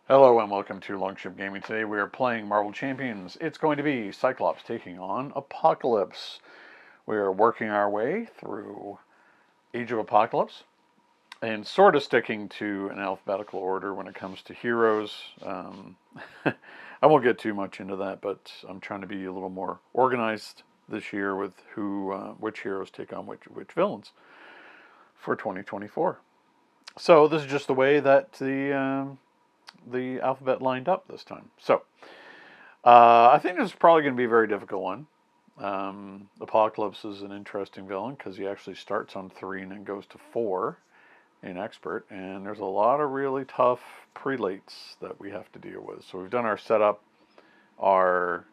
Hello and welcome to Longship Gaming. Today we are playing Marvel Champions. It's going to be Cyclops taking on Apocalypse. We are working our way through Age of Apocalypse and sort of sticking to an alphabetical order when it comes to heroes. I won't get too much into that, but I'm trying to be a little more organized this year with which heroes take on which villains for 2024. So this is just the way that the alphabet lined up this time. So I think this is probably going to be a very difficult one. Apocalypse is an interesting villain because he actually starts on 3 and then goes to 4 in expert, and there's a lot of really tough prelates that we have to deal with. So we've done our setup. Our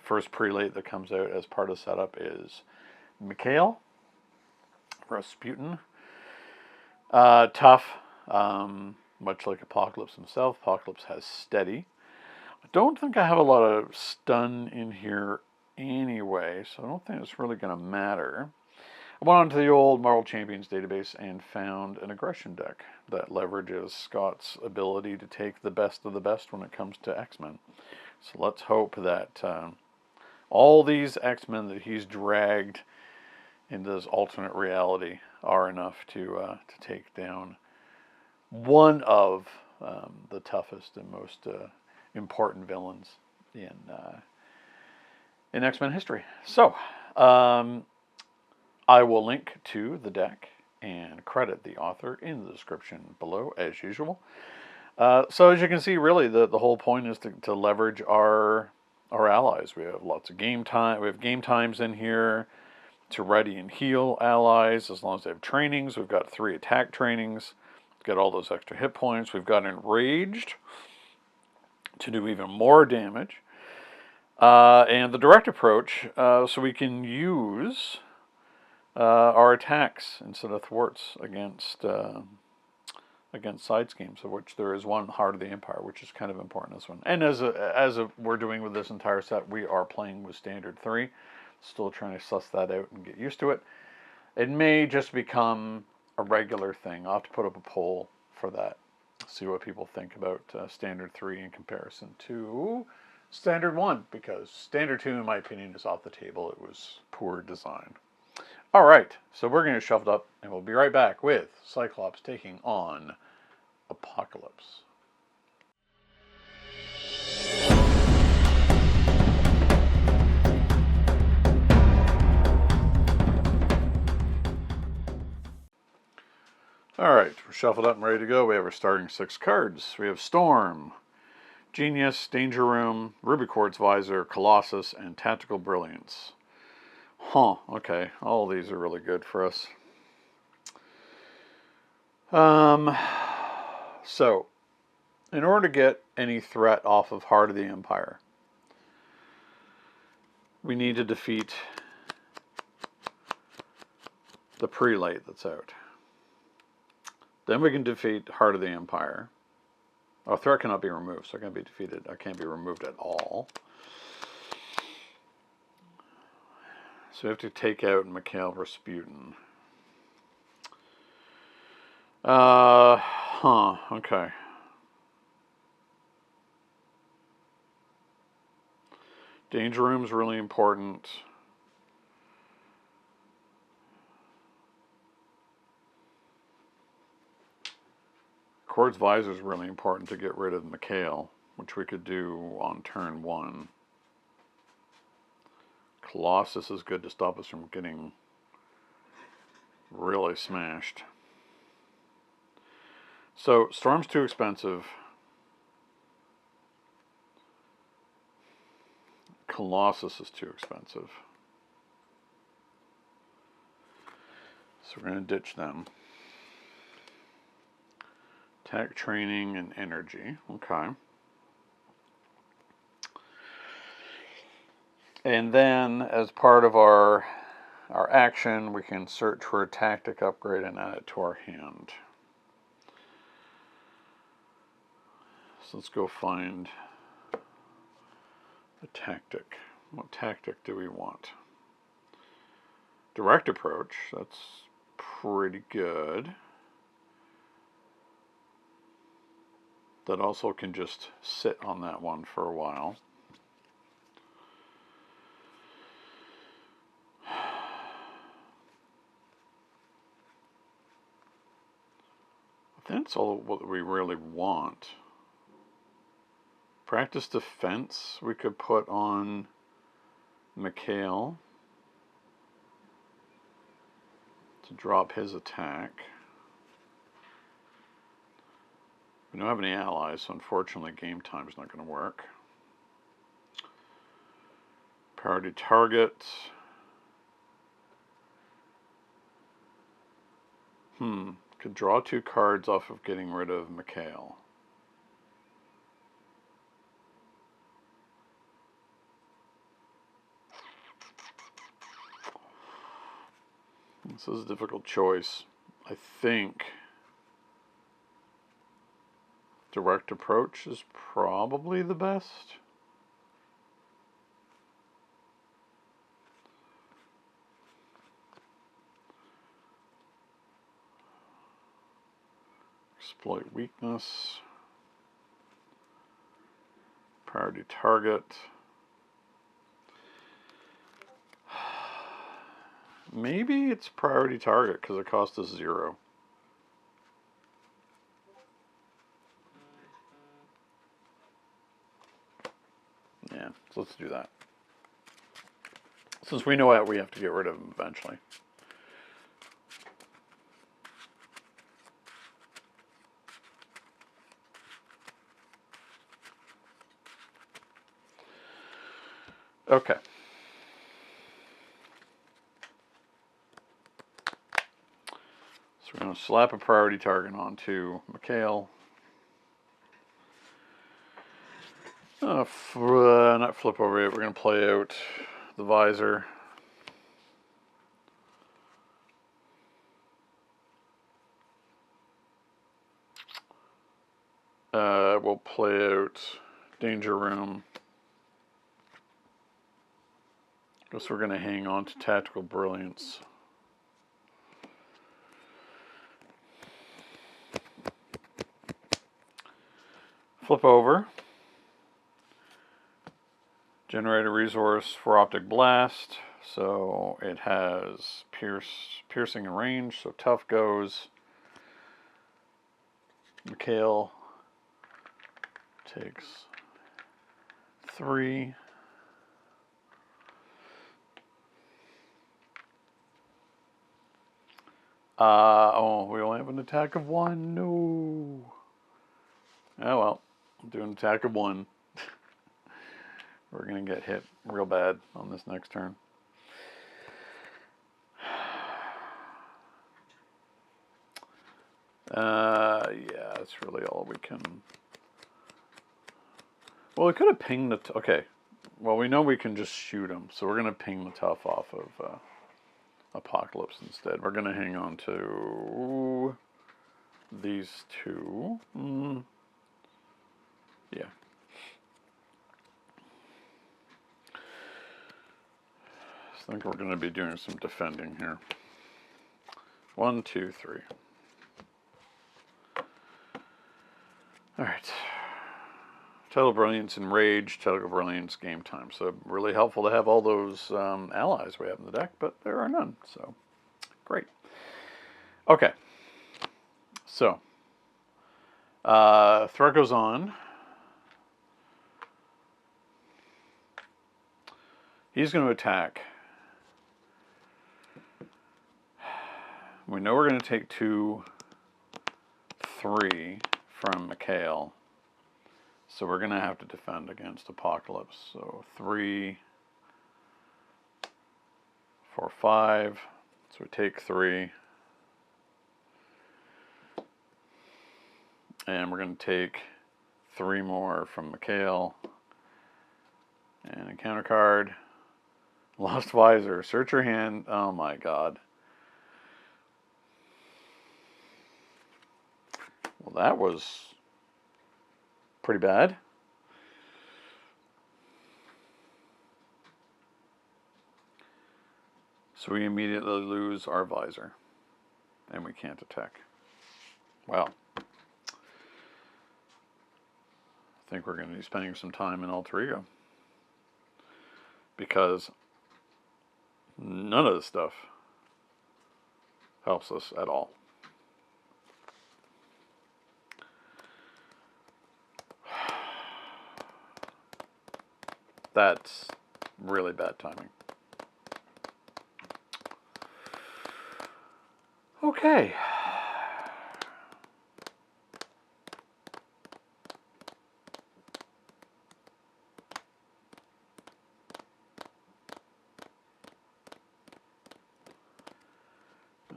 first prelate that comes out as part of the setup is Mikhail Rasputin. Tough. Much like Apocalypse himself, Apocalypse has steady. I don't think I have a lot of stun in here anyway, so I don't think it's really going to matter. I went onto the old Marvel Champions database and found an aggression deck that leverages Scott's ability to take the best of the best when it comes to X-Men. So let's hope that all these X-Men that he's dragged into this alternate reality are enough to take down one of the toughest and most important villains in X-Men history. So, I will link to the deck and credit the author in the description below, as usual. So, as you can see, really, the whole point is to leverage our allies. We have lots of game time. We have game times in here to ready and heal allies as long as they have trainings. We've got 3 attack trainings. Get all those extra hit points. We've got Enraged to do even more damage. And the direct approach, so we can use our attacks instead of thwarts against side schemes, of which there is one, Heart of the Empire, which is kind of important, this one. And as we're doing with this entire set, we are playing with standard 3. Still trying to suss that out and get used to it. It may just become a regular thing. I'll have to put up a poll for that. See what people think about standard 3 in comparison to standard 1, because standard 2, in my opinion, is off the table. It was poor design. All right, so we're going to shuffle it up, and we'll be right back with Cyclops taking on Apocalypse. Alright, we're shuffled up and ready to go. We have our starting 6 cards. We have Storm, Genius, Danger Room, Ruby Quartz Visor, Colossus, and Tactical Brilliance. Okay. All these are really good for us. So, in order to get any threat off of Heart of the Empire, we need to defeat the prelate that's out. Then we can defeat Heart of the Empire. Oh, threat cannot be removed, so I can't be defeated. I can't be removed at all. So we have to take out Mikhail Rasputin. Okay. Danger Room's really important. Quartz Visor is really important to get rid of Mikhail, which we could do on turn 1. Colossus is good to stop us from getting really smashed. So, Storm's too expensive. Colossus is too expensive. So we're going to ditch them. Tech training and energy. Okay. And then, as part of our action, we can search for a tactic upgrade and add it to our hand. So let's go find a tactic. What tactic do we want? Direct approach. That's pretty good. that also can just sit on that one for a while. That's all what we really want. Practice defense we could put on Mikhail to drop his attack. We don't have any allies, so unfortunately game time is not going to work. Priority target. Could draw 2 cards off of getting rid of Mikhail. This is a difficult choice. I think direct approach is probably the best. Exploit weakness. Priority target. Maybe it's priority target because it cost us 0. Yeah, so let's do that. Since we know that we have to get rid of him eventually. Okay. So we're going to slap a priority target onto Mikhail. Not flip over it. We're going to play out the visor. We'll play out danger room. Guess we're going to hang on to tactical brilliance. Flip over. Generate a resource for optic blast. So it has piercing and range. So tough goes. Mikhail takes 3. Oh, we only have an attack of 1. No. Oh well, I'll do an attack of 1. We're gonna get hit real bad on this next turn. Yeah, that's really all we can. Well, we could have pinged the. Okay. Well, we know we can just shoot him, so we're gonna ping the tough off of Apocalypse instead. We're gonna hang on to these 2. Yeah. I think we're going to be doing some defending here. 1, 2, 3. Alright. Total Brilliance and Rage, Total Brilliance, Game Time. So really helpful to have all those allies we have in the deck, but there are none. So, great. Okay. So, threat goes on. He's going to attack. We know we're going to take 2, 3 from Mikhail. So we're going to have to defend against Apocalypse. So 3, 4, 5. So we take 3. And we're going to take 3 more from Mikhail. And a counter card. Lost Visor. Search your hand. Oh my god. Well, that was pretty bad. So we immediately lose our visor. And we can't attack. Well. think we're going to be spending some time in Alter Ego, because none of this stuff helps us at all. That's really bad timing. Okay.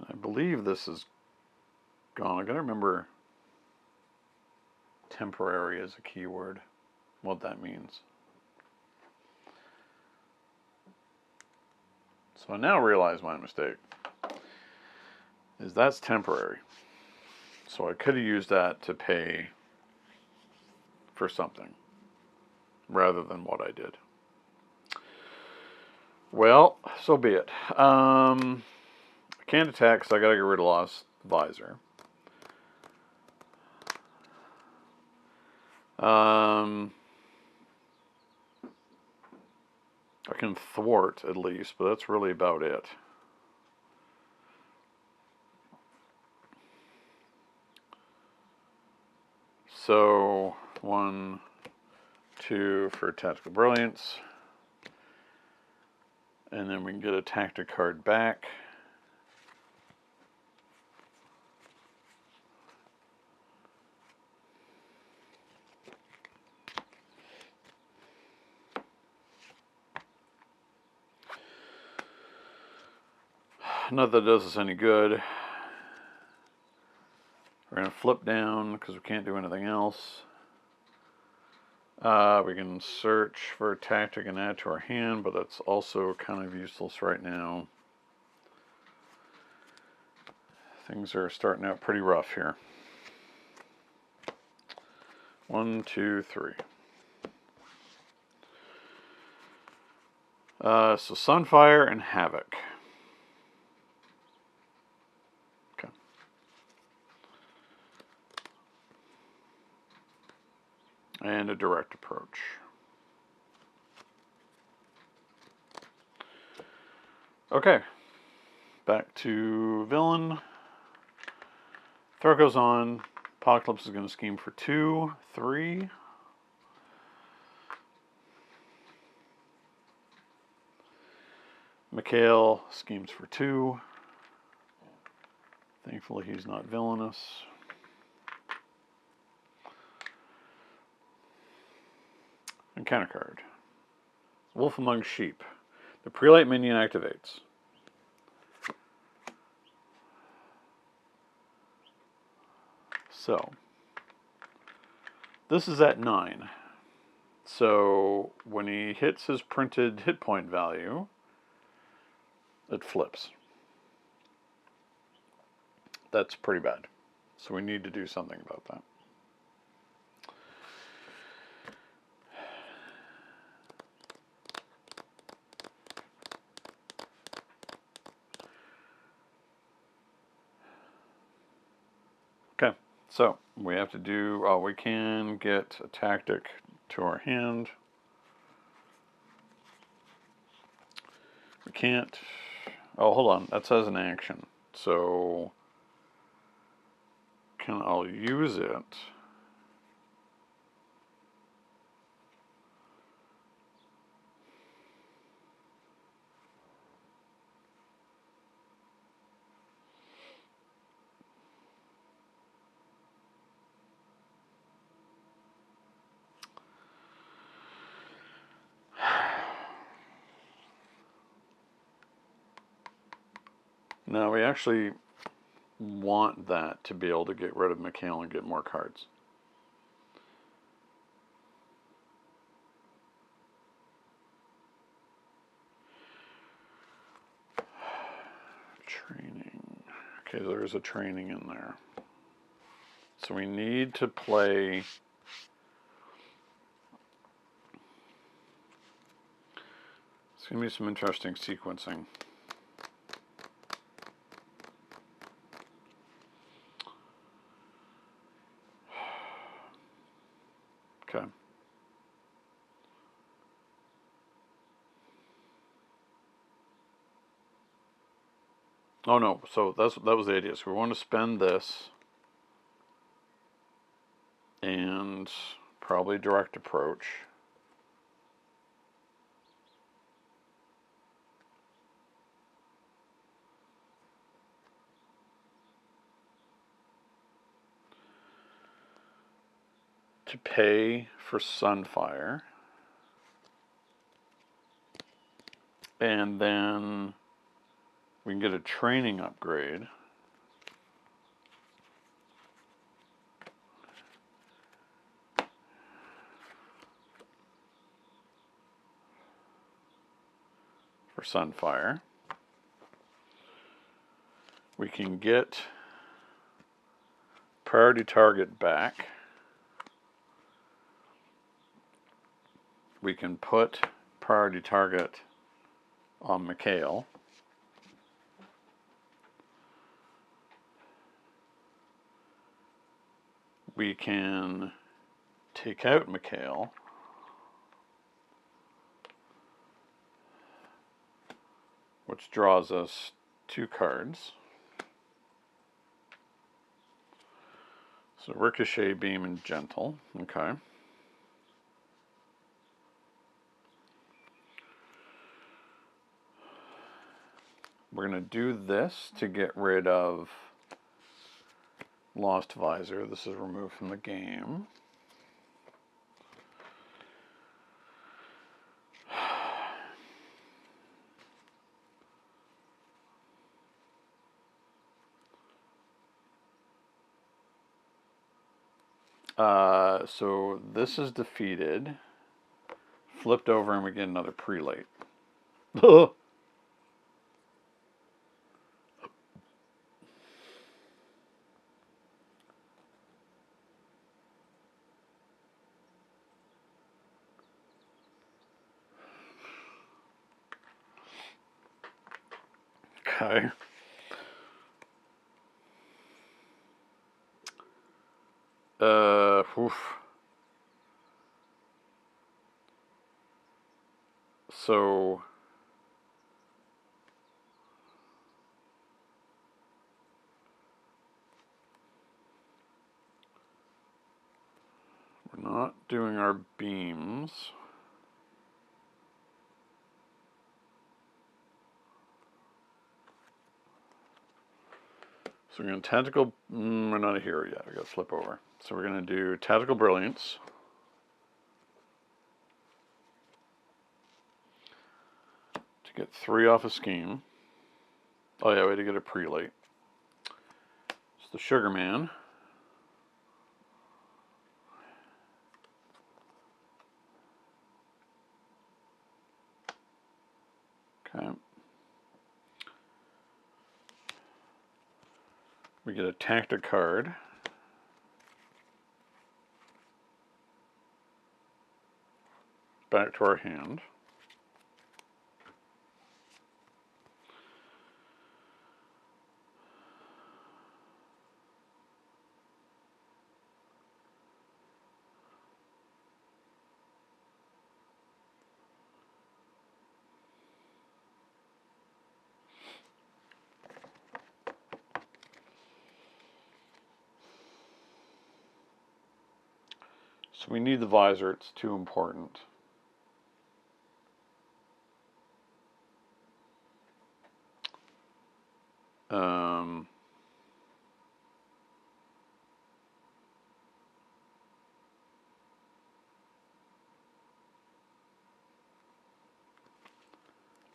I believe this is gone. I gotta remember temporary is a keyword, what that means. So I now realize my mistake is that's temporary. So I could have used that to pay for something rather than what I did. Well, so be it. I can't attack, so I gotta get rid of Lost Visor. I can thwart at least, but that's really about it. So 1, 2 for Tactical Brilliance, and then we can get a tactic card back. Not that it does us any good. We're going to flip down because we can't do anything else. We can search for a tactic and add to our hand, but that's also kind of useless right now. Things are starting out pretty rough here. 1, 2, 3. So Sunfire and Havoc. Okay. And a direct approach. Okay. Back to villain. Throw goes on. Apocalypse is going to scheme for 2, 3. Mikhail schemes for 2. Thankfully he's not villainous. Encounter card. Wolf Among Sheep. The prelate minion activates. So, this is at 9. So, when he hits his printed hit point value, it flips. That's pretty bad. So we need to do something about that. Okay, so we have to do, we can get a tactic to our hand. We can't, hold on, that says an action. So, I'll use it. Now we actually want that to be able to get rid of Mikhail and get more cards. Training. Okay, there's a training in there. So we need to play... It's going to be some interesting sequencing. Okay. Oh no, so that was the idea. So we want to spend this and probably direct approach. To pay for Sunfire. And then we can get a training upgrade. For Sunfire. We can get priority target back. We can put priority target on Mikhail. We can take out Mikhail. Which draws us 2 cards. So Ricochet, Beam, and Gentle. Okay. We're going to do this to get rid of Lost Visor. This is removed from the game. So this is defeated. Flipped over and we get another prelate. Okay. Oof. So we're not doing our beams. So we're going to tactical. We're not a hero yet. We got to flip over. So we're going to do tactical brilliance. To get 3 off a scheme. Oh yeah, we had to get a prelate. It's the Sugar Man. Okay. We get a tactic card. Back to our hand. So we need the visor, it's too important.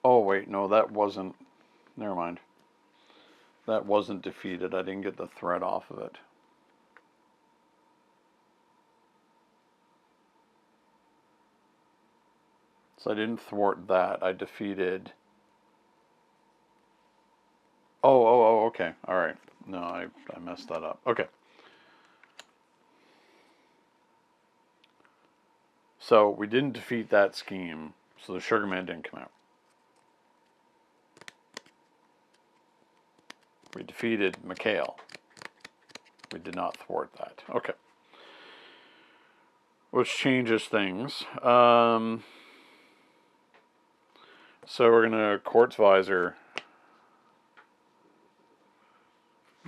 Oh wait, no, that wasn't, never mind. That wasn't defeated, I didn't get the threat off of it. So I didn't thwart that, I defeated... Oh, okay, alright. No, I messed that up. Okay. So we didn't defeat that scheme, so the Sugar Man didn't come out. We defeated Mikhail. We did not thwart that. Okay. Which changes things. So we're going to Quartz Visor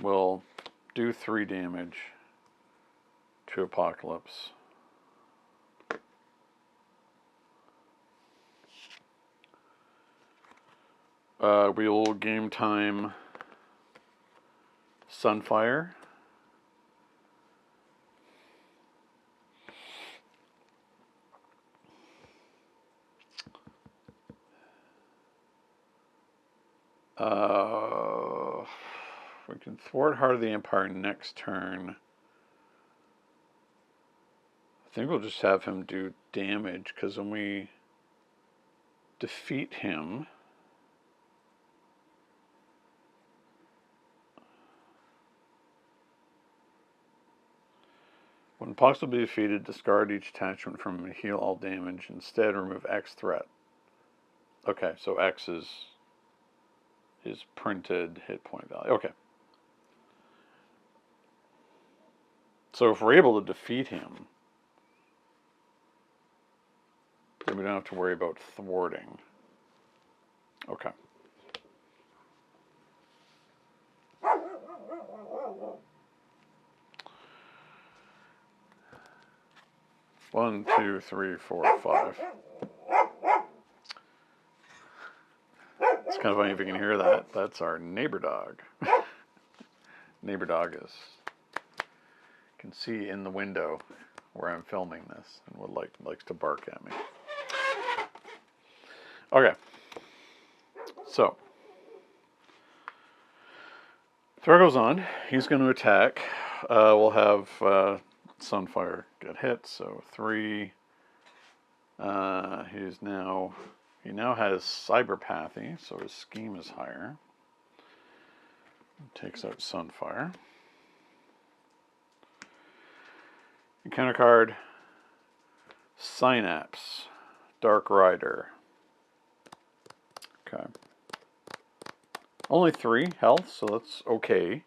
will do 3 damage to Apocalypse. We will game time Sunfire. We can thwart Heart of the Empire next turn. I think we'll just have him do damage, because when we defeat him, when Pox will be defeated, discard each attachment from him and heal all damage. Instead, remove X threat. Okay, so X is printed hit point value. Okay. So if we're able to defeat him, then we don't have to worry about thwarting. Okay. One, two, three, 4, 5. It's kind of funny if you can hear that. That's our neighbor dog. Neighbor dog can see in the window where I'm filming this and likes to bark at me. Okay. So Throw goes on. He's going to attack. We'll have Sunfire get hit. So 3. He now has Cyberpathy, so his scheme is higher. Takes out Sunfire. Encounter card, Synapse, Dark Rider. Okay. Only 3 health, so that's okay.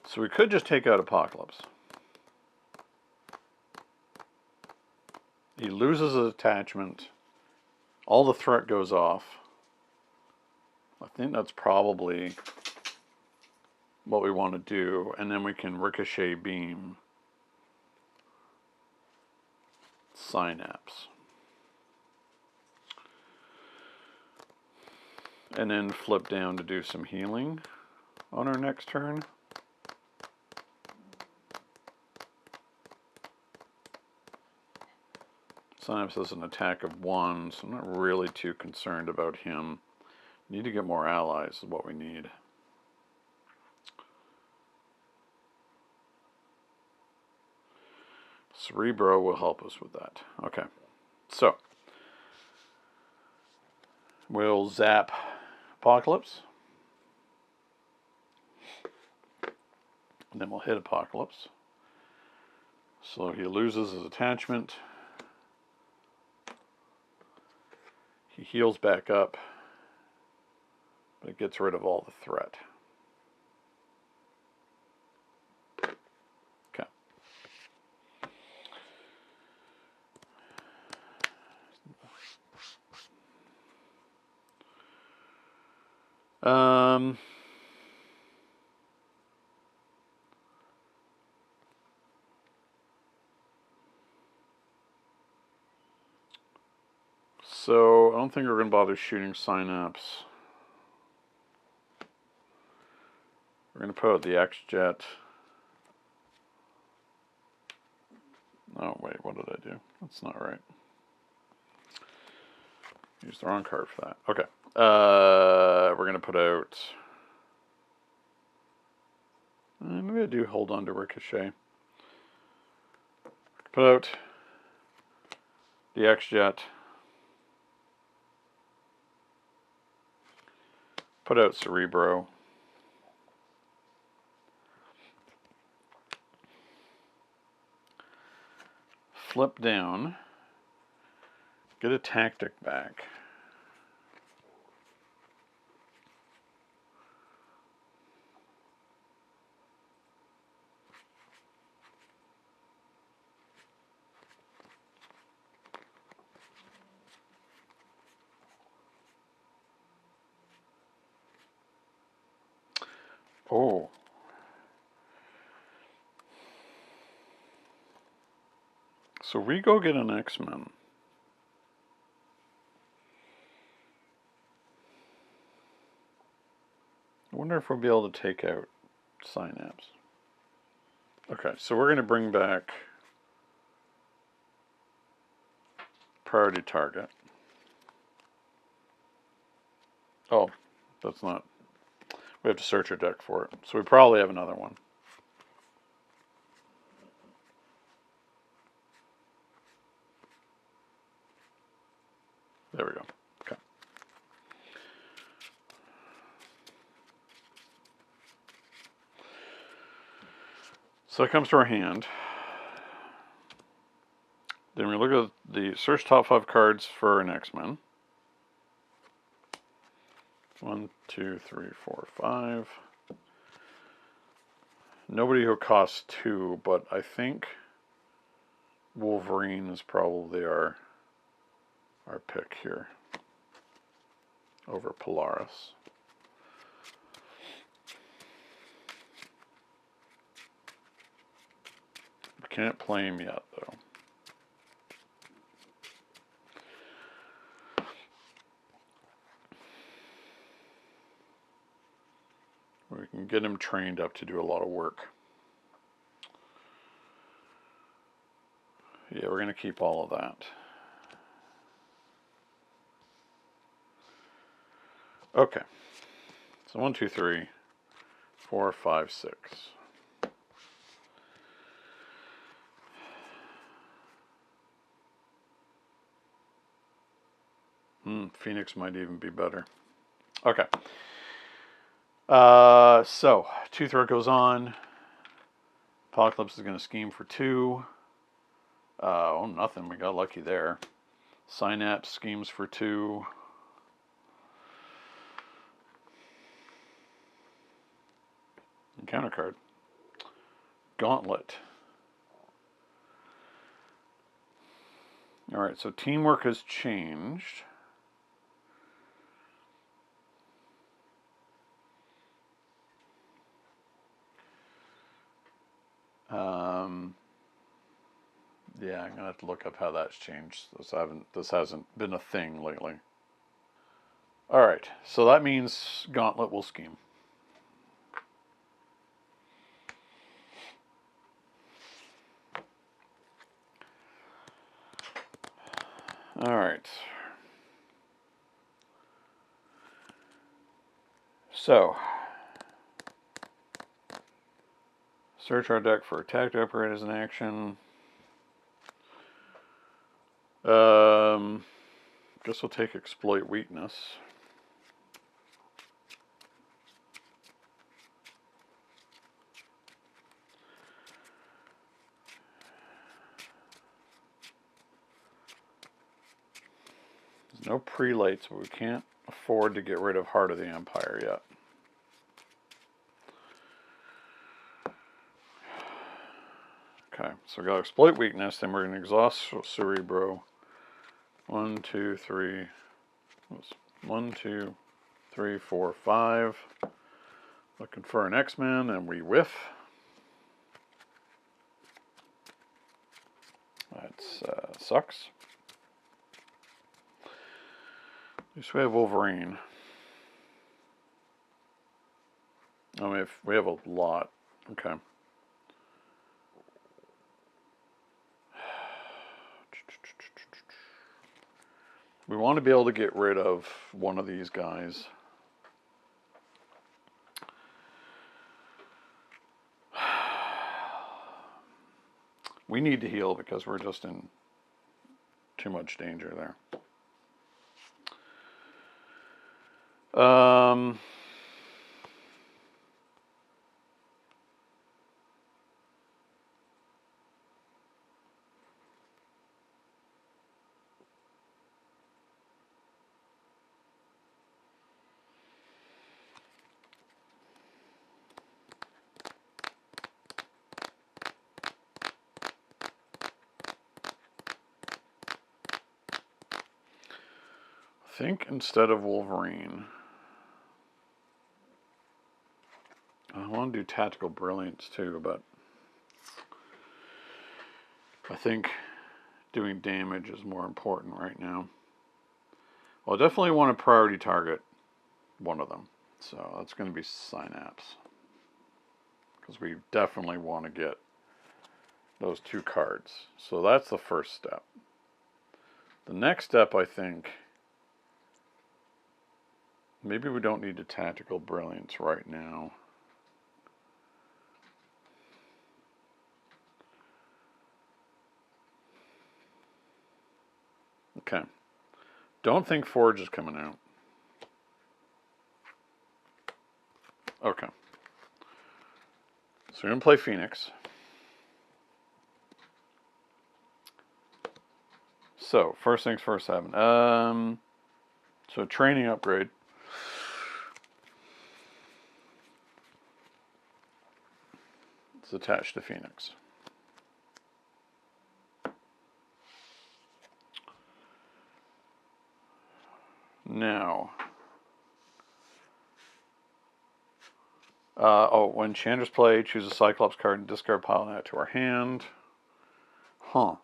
So we could just take out Apocalypse. He loses his attachment. All the threat goes off. I think that's probably what we want to do. And then we can Ricochet Beam Synapse. And then flip down to do some healing on our next turn. Synapse has an attack of 1, so I'm not really too concerned about him. Need to get more allies is what we need. Cerebro will help us with that. Okay, so we'll zap Apocalypse. And then we'll hit Apocalypse. So he loses his attachment. He heals back up, but it gets rid of all the threat. Okay. So I don't think we're going to bother shooting Synapse. We're going to put out the X-Jet. Oh, wait, what did I do? That's not right. Used the wrong card for that. Okay. We're going to put out... maybe I do hold on to Ricochet. Put out the X-Jet. Put out Cerebro. flip down, get a tactic back. Oh. So we go get an X-Men. I wonder if we'll be able to take out Synapse. Okay, so we're going to bring back priority target. Oh, that's not... We have to search our deck for it. So we probably have another one. There we go. Okay. So it comes to our hand. Then we look at the search top 5 cards for an X-Men. 1, 2, 3, 4, 5. Nobody who costs 2, but I think Wolverine is probably our pick here over Polaris. We can't play him yet, though. We can get him trained up to do a lot of work. Yeah, we're going to keep all of that. Okay. So 1, 2, 3, 4, 5, 6. Phoenix might even be better. Okay. So, Two Throat goes on. Apocalypse is going to scheme for 2. Oh, nothing. We got lucky there. Synapse schemes for 2. Encounter card. Gauntlet. Alright, so teamwork has changed. Yeah, I'm gonna have to look up how that's changed. This hasn't been a thing lately. Alright, so that means Gauntlet will scheme. Alright. So, search our deck for attack operators in action. Guess we'll take exploit weakness. There's no prelates, but we can't afford to get rid of Heart of the Empire yet. Okay, so we got exploit weakness, then we're going to exhaust Cerebro. 1, 2, 3. 1, 2, 3, 4, 5. Looking for an X-Men, and we whiff. That sucks. At least we have Wolverine. Oh, we have a lot. Okay. We want to be able to get rid of one of these guys. We need to heal because we're just in too much danger there. think instead of Wolverine, I want to do Tactical Brilliance too, but I think doing damage is more important right now. Well, I definitely want to priority target one of them. So that's going to be Synapse. Because we definitely want to get those 2 cards. So that's the first step. The next step, I think, maybe we don't need a Tactical Brilliance right now. Okay. Don't think Forge is coming out. Okay. So we're going to play Phoenix. So, first things first, Evan. So training upgrade. It's attached to Phoenix. Now, when Chandra's play, choose a Cyclops card and discard pile and add it to our hand. Huh.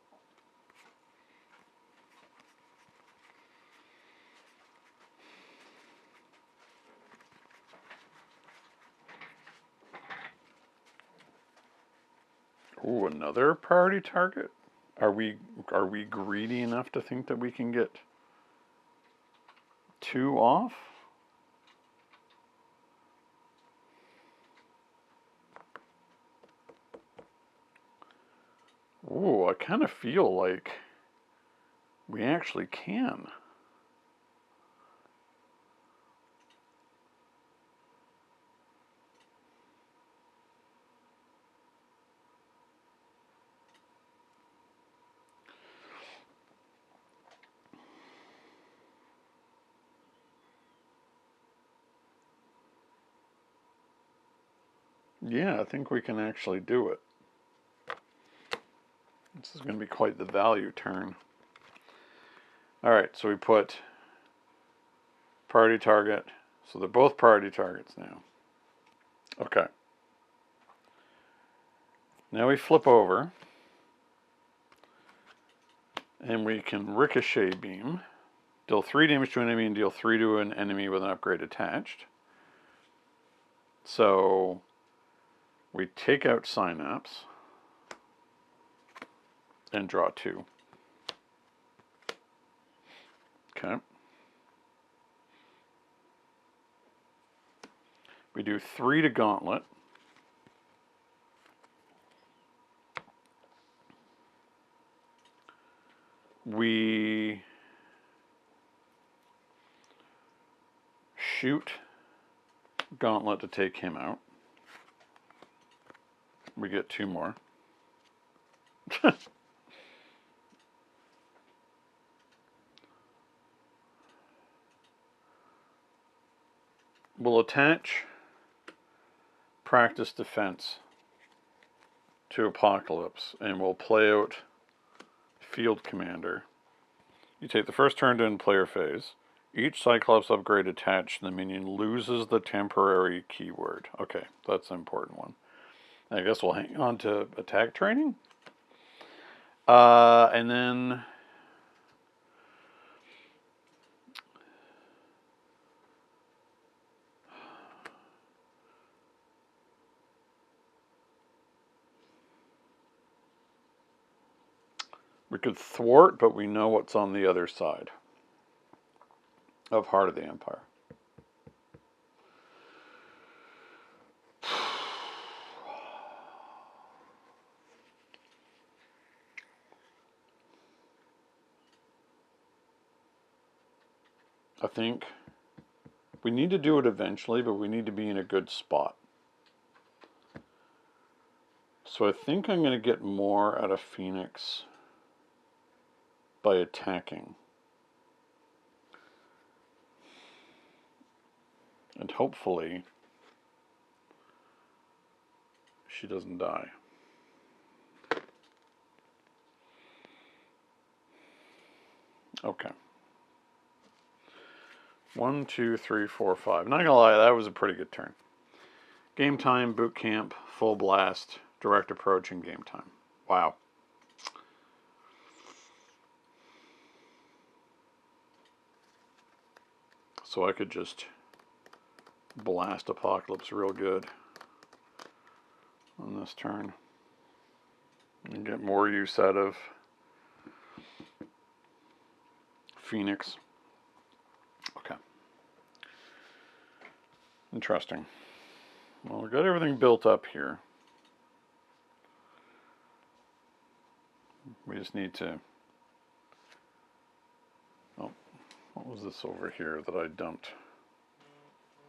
Ooh, another priority target? Are we greedy enough to think that we can get 2 off? Ooh, I kind of feel like we actually can. Yeah, I think we can actually do it. This is going to be quite the value turn. Alright, so we put priority target. So they're both priority targets now. Okay. Now we flip over. And we can ricochet beam. Deal 3 damage to an enemy and deal 3 to an enemy with an upgrade attached. So we take out Synapse and draw 2. Okay. We do 3 to Gauntlet. We shoot Gauntlet to take him out. We get 2 more. We'll attach Practice Defense to Apocalypse, and we'll play out Field Commander. You take the first turn to end player phase. Each Cyclops upgrade attached to the minion loses the temporary keyword. Okay, that's an important one. I guess we'll hang on to attack training. And then we could thwart, but we know what's on the other side of Heart of the Empire. I think we need to do it eventually, but we need to be in a good spot. So I think I'm going to get more out of Phoenix by attacking. And hopefully she doesn't die. Okay. 1, 2, 3, 4, 5. Not gonna lie, that was a pretty good turn. Game time, boot camp, full blast, direct approach, and game time. Wow. So I could just blast Apocalypse real good on this turn and get more use out of Phoenix. Okay. Interesting. Well, we got everything built up here. We just need to... Oh, what was this over here that I dumped?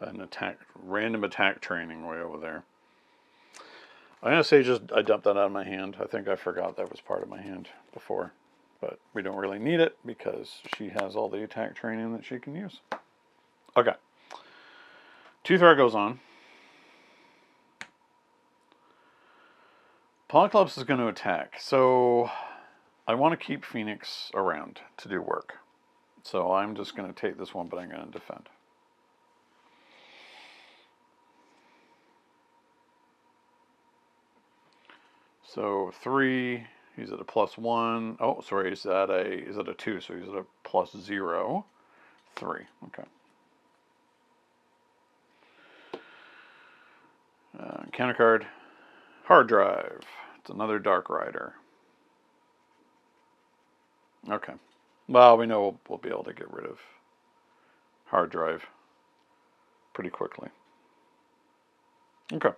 An random attack training way over there. I'm going to say I dumped that out of my hand. I think I forgot that was part of my hand before. But we don't really need it because she has all the attack training that she can use. Okay. 2-threat goes on. Apocalypse is going to attack. So I want to keep Phoenix around to do work. So I'm just going to take this one, but I'm going to defend. So 3, he's at a +1. Oh, sorry, he's at a 2, so he's at a +0. 3, okay. Counter card, hard drive. It's another Dark Rider. Okay. Well, we know we'll be able to get rid of hard drive pretty quickly. Okay.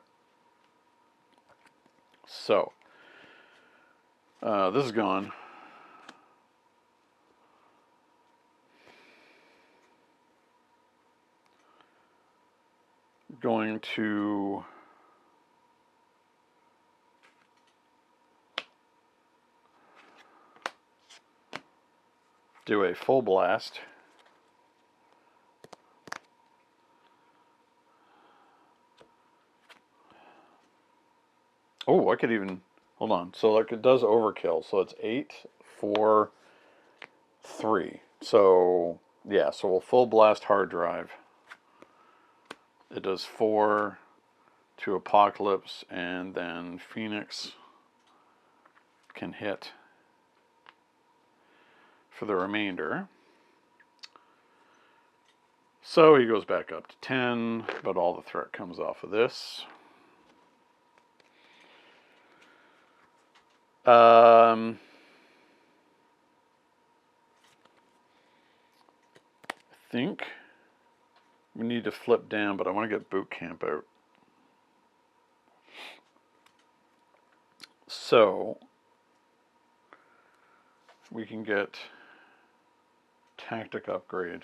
So, this is gone. Going to do a full blast. Oh, I could even, hold on. So like it does overkill. So it's 8, 4, 3. So yeah, so we'll full blast hard drive. It does 4 to Apocalypse, and then Phoenix can hit for the remainder. So he goes back up to 10, but all the threat comes off of this. I think we need to flip down, but I want to get boot camp out. So we can get tactic upgrade.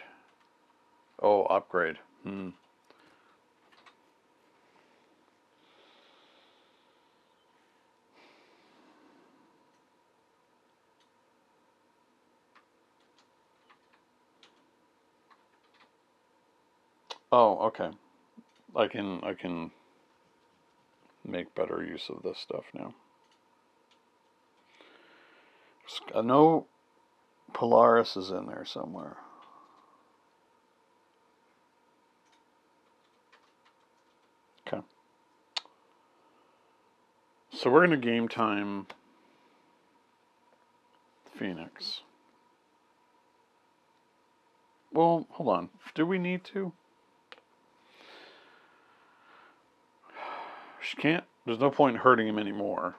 Oh, upgrade. Oh, okay. I can make better use of this stuff now. I know Polaris is in there somewhere. Okay. So we're going to game time Phoenix. Well, hold on. Do we need to? She can't. There's no point in hurting him anymore.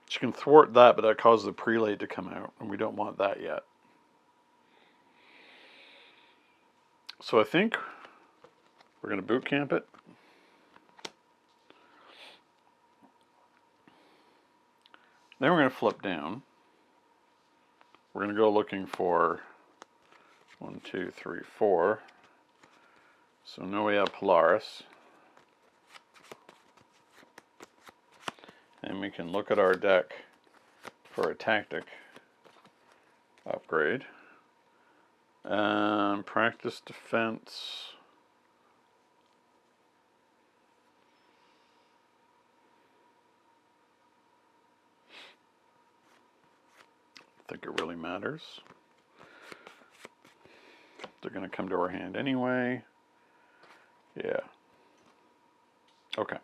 She can thwart that, but that causes the prelate to come out, and we don't want that yet. So I think we're going to boot camp it. Then we're going to flip down. We're going to go looking for 1, 2, 3, 4. So now we have Polaris. And we can look at our deck for a tactic upgrade. Practice defense. I think it really matters. they're going to come to our hand anyway. Yeah. Okay.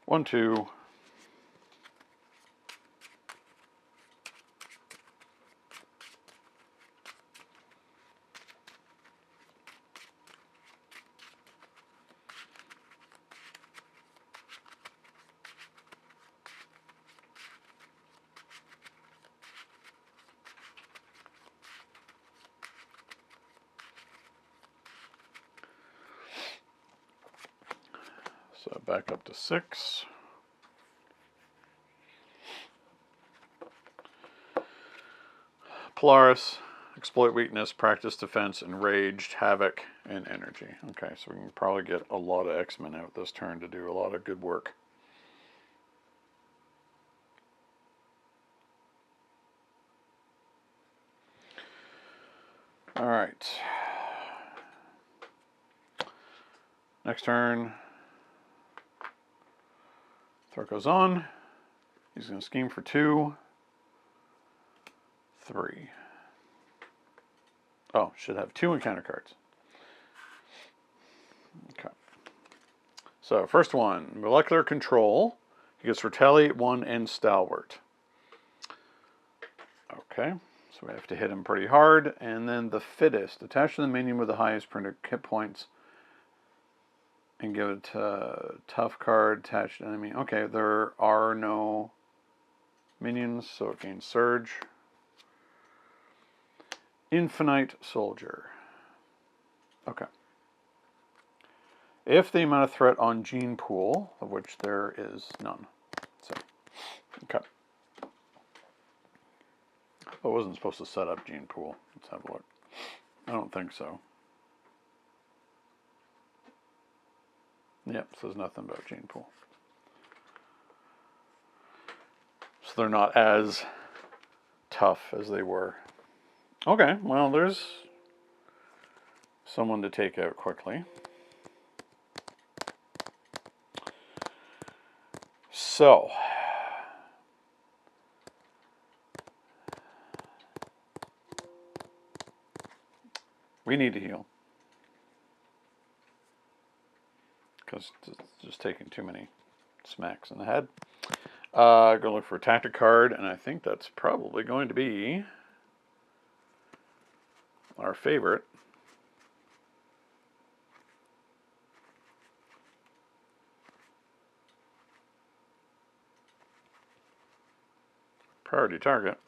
One, two. So back up to 6. Polaris, exploit weakness, practice defense, enraged, havoc, and energy. Okay, so we can probably get a lot of X-Men out this turn to do a lot of good work. All right. Next turn, Thor goes on. He's going to scheme for 2, 3. Oh, should have 2 encounter cards. Okay. So, first one, molecular control. He gets retaliate 1 and stalwart. Okay, so we have to hit him pretty hard. And then the fittest. Attach to the minion with the highest printed hit points. And give it a tough card attached to enemy. Okay, there are no minions, so it gains surge. Infinite soldier. Okay. If the amount of threat on gene pool, of which there is none. So, okay. I wasn't supposed to set up gene pool. Let's have a look. I don't think so. Yep, says nothing about gene pool. So they're not as tough as they were. Okay, well, there's someone to take out quickly. So, we need to heal. Because it's just taking too many smacks in the head. Go look for a tactic card, and I think that's probably going to be our favorite. Priority target.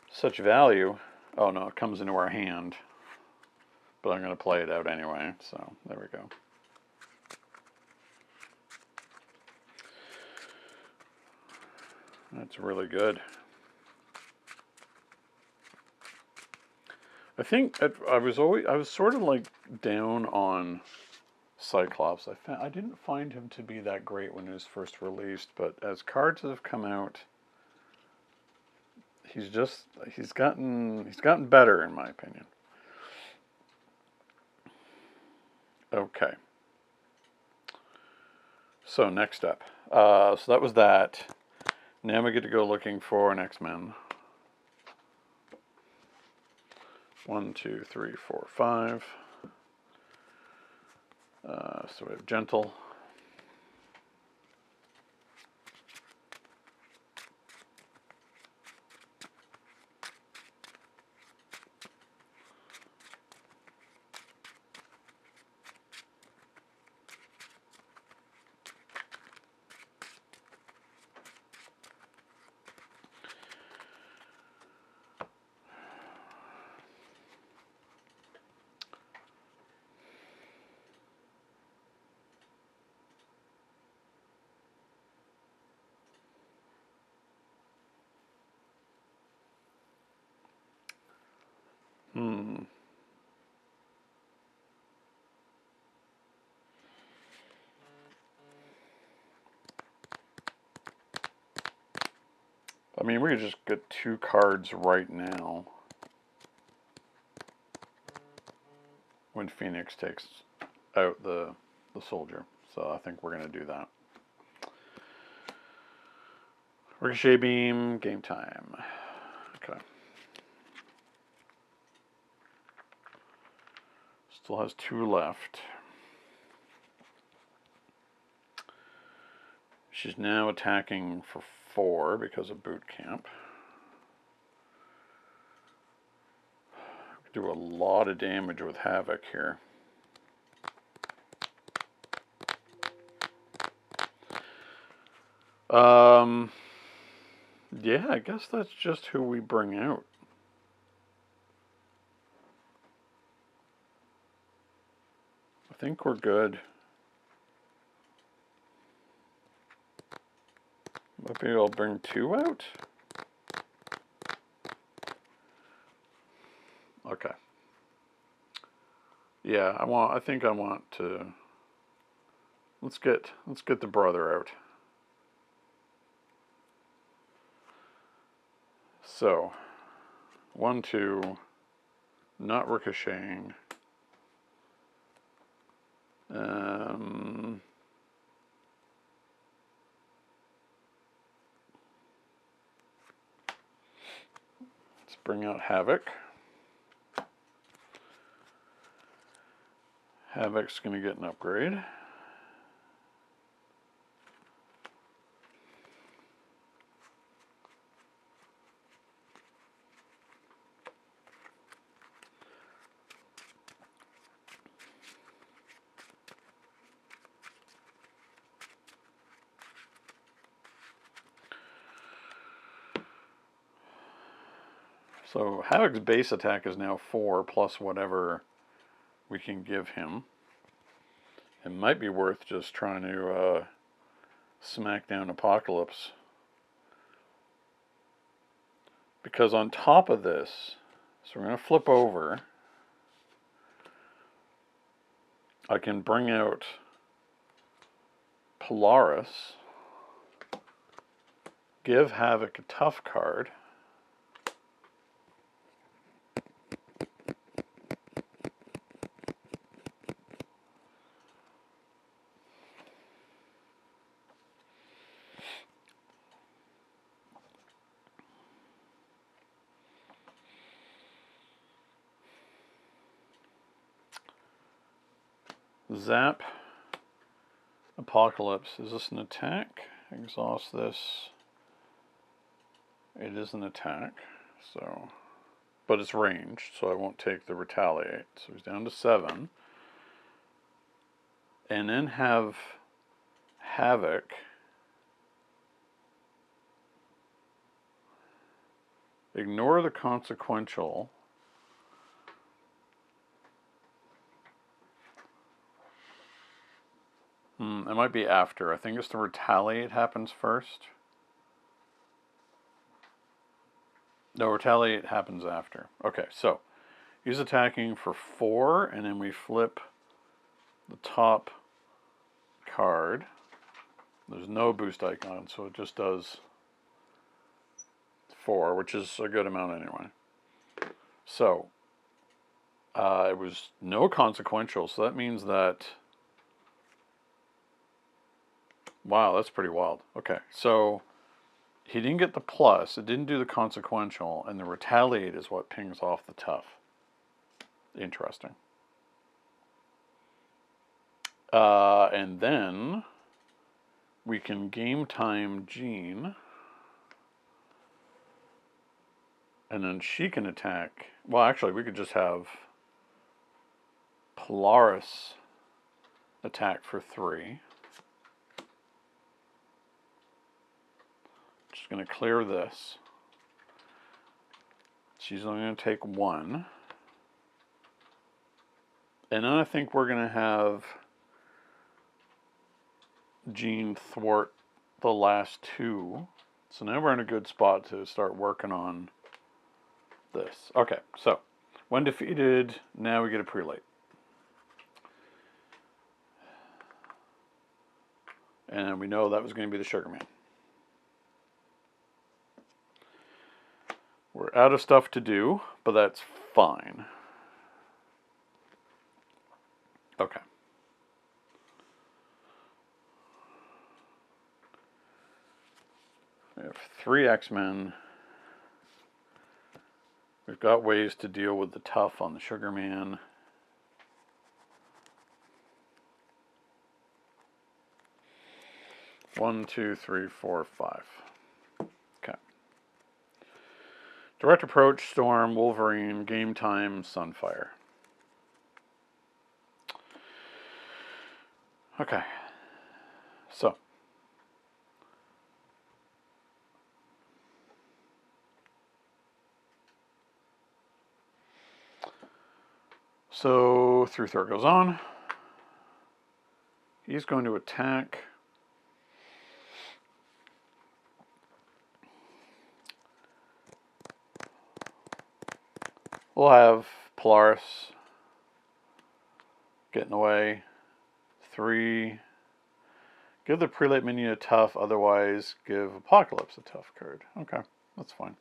Such value. Oh no, it comes into our hand. But I'm going to play it out anyway, so there we go. That's really good. I think I was sort of like down on Cyclops. I didn't find him to be that great when he was first released, but as cards have come out, he's gotten better in my opinion. Okay. So next up, so that was that. Now we get to go looking for an X-Men. 1, 2, 3, 4, 5. So we have Gentle. I mean, we could just get 2 cards right now. when Phoenix takes out the soldier. So I think we're going to do that. Ricochet beam, game time. Okay. Still has 2 left. She's now attacking for 4 because of boot camp. Do a lot of damage with Havoc here. Yeah, I guess that's just who we bring out. I think we're good. Maybe I'll bring 2 out? Okay. Yeah, I think I want to. Let's get the brother out. So, 1, 2, not ricocheting. Let's bring out Havoc. Havoc's going to get an upgrade. So Havoc's base attack is now 4 plus whatever we can give him. It might be worth just trying to smack down Apocalypse. Because on top of this, so we're going to flip over. I can bring out Polaris. Give Havoc a tough card. Zap Apocalypse. Is this an attack? Exhaust this. It is an attack, so, but it's ranged, so I won't take the retaliate. So he's down to 7. And then have Havoc ignore the consequential. It might be after. I think it's the retaliate happens first. No, retaliate happens after. Okay, so he's attacking for 4, and then we flip the top card. There's no boost icon, so it just does 4, which is a good amount anyway. So it was no consequential, so that means that. Wow, that's pretty wild. Okay, so he didn't get the plus, it didn't do the consequential, and the retaliate is what pings off the tough. Interesting. And then we can game time Jean, and then she can attack. Well, actually, we could just have Polaris attack for 3. Just going to clear this. She's only going to take 1. And then I think we're going to have Jean thwart the last 2. So now we're in a good spot to start working on this. Okay, so when defeated, now we get a prelate. And we know that was going to be the Sugar Man. We're out of stuff to do, but that's fine. Okay. We have 3 X-Men. We've got ways to deal with the tough on the Sugar Man. One, two, three, four, 5. Okay. Direct Approach, Storm, Wolverine, Game Time, Sunfire. Okay. So Through Thor goes on. He's going to attack. We'll have Polaris get in the way. 3. Give the Prelate minion a tough, otherwise give Apocalypse a tough card. Okay, that's fine.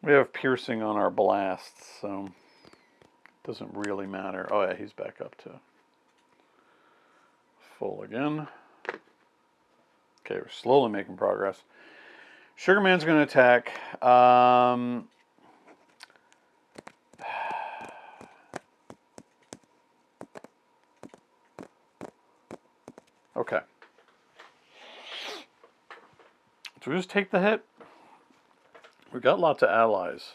We have piercing on our blasts, so it doesn't really matter. Oh yeah, he's back up to full again. Okay, we're slowly making progress. Sugar Man's going to attack. Okay. So we just take the hit. We've got lots of allies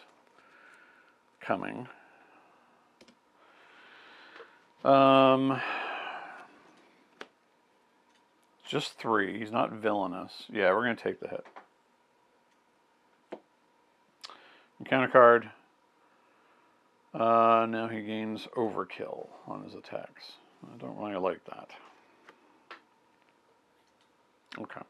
coming. Just 3. He's not villainous. Yeah, we're going to take the hit. Encounter card. Now he gains overkill on his attacks. I don't really like that. Okay.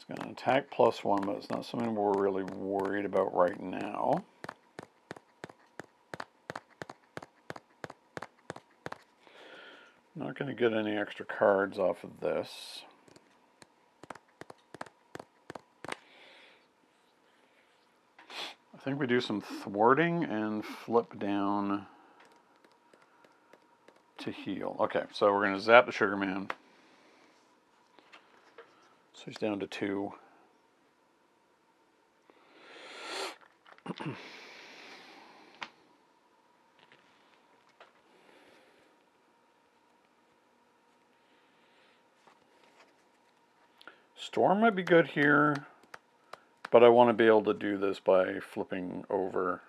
Going to attack +1, but it's not something we're really worried about right now. Not going to get any extra cards off of this. I think we do some thwarting and flip down to heal. Okay, so we're going to zap the Sugar Man. So he's down to 2. Storm might be good here, but I want to be able to do this by flipping over.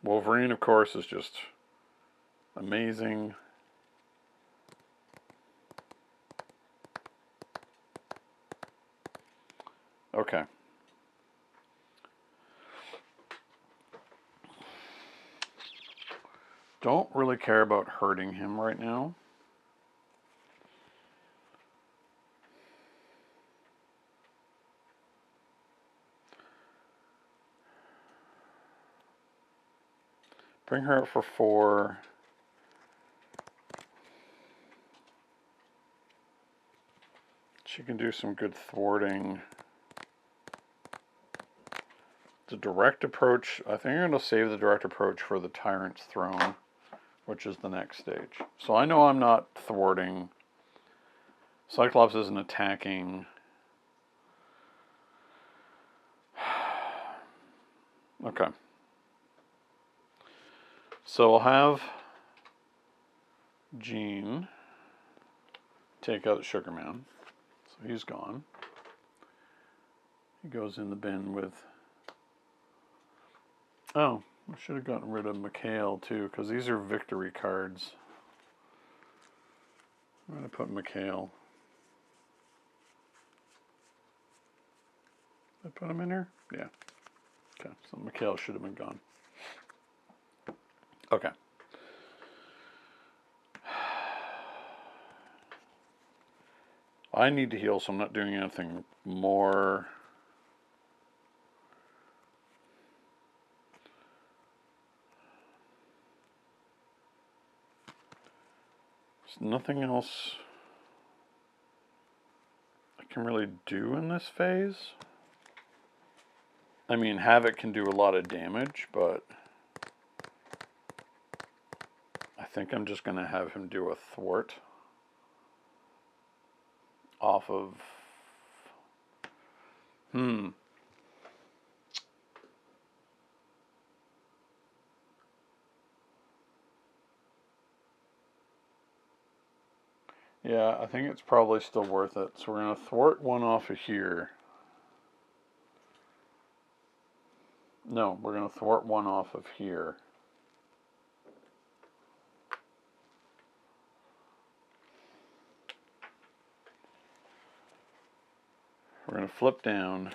Wolverine, of course, is just amazing. Okay. Don't really care about hurting him right now. Bring her up for 4. She can do some good thwarting. The direct approach, I think I'm going to save the direct approach for the Tyrant's Throne, which is the next stage. So I know I'm not thwarting. Cyclops isn't attacking. Okay. So I'll have Jean take out Sugar Man. So he's gone. He goes in the bin with... Oh, I should have gotten rid of Mikhail too, because these are victory cards. I'm going to put Mikhail. Did I put him in here? Yeah. Okay, so Mikhail should have been gone. Okay. I need to heal, so I'm not doing anything more. There's nothing else I can really do in this phase. I mean, Havoc can do a lot of damage, but I think I'm just going to have him do a thwart off of... Yeah, I think it's probably still worth it. So we're going to thwart one off of here. No, we're going to thwart one off of here. We're going to flip down.